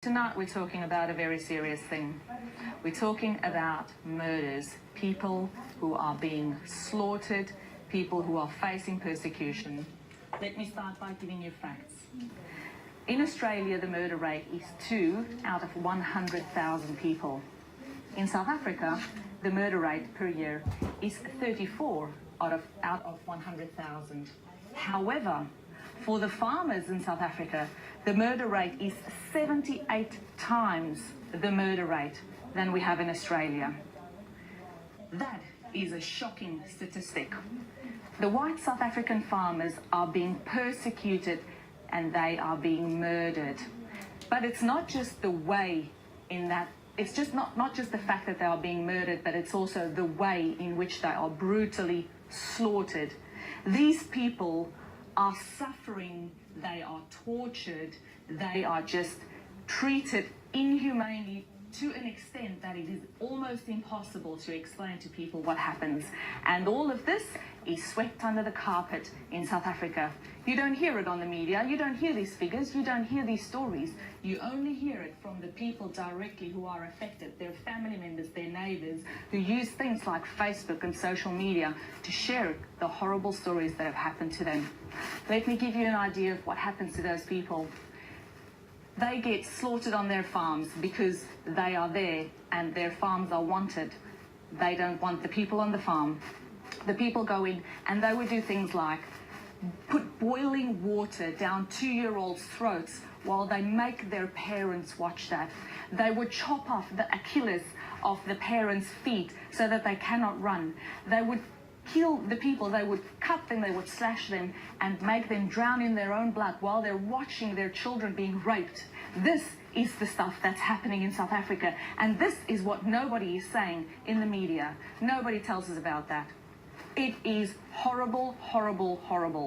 Tonight we're talking about a very serious thing. We're talking about murders, people who are being slaughtered, people who are facing persecution. Let me start by giving you facts. In Australia, the murder rate is 2 out of 100,000 people. In South Africa, the murder rate per year is 34 out of 100,000. However, for the farmers in South Africa, the murder rate is 78 times the murder rate than we have in Australia. That is a shocking statistic. The white South African farmers are being persecuted and they are being murdered. But it's not just the way in that, it's just not just the fact that they are being murdered, but it's also the way in which they are brutally slaughtered. These people are suffering, they are tortured, they are just treated inhumanely to an extent that it is almost impossible to explain to people what happens. And all of this is swept under the carpet in South Africa. You don't hear it on the media, you don't hear these figures, you don't hear these stories. You only hear it from the people directly who are affected, their family members, their neighbors, who use things like Facebook and social media to share the horrible stories that have happened to them. Let me give you an idea of what happens to those people. They get slaughtered on their farms because they are there and their farms are wanted. They don't want the people on the farm. The people go in and they would do things like put boiling water down 2-year-olds' throats while they make their parents watch that. They would chop off the Achilles of the parents' feet so that they cannot run. They would kill the people, they would cut them, they would slash them and make them drown in their own blood while they're watching their children being raped. This is the stuff that's happening in South Africa, and this is what nobody is saying in the media. Nobody tells us about that. It is horrible, horrible, horrible.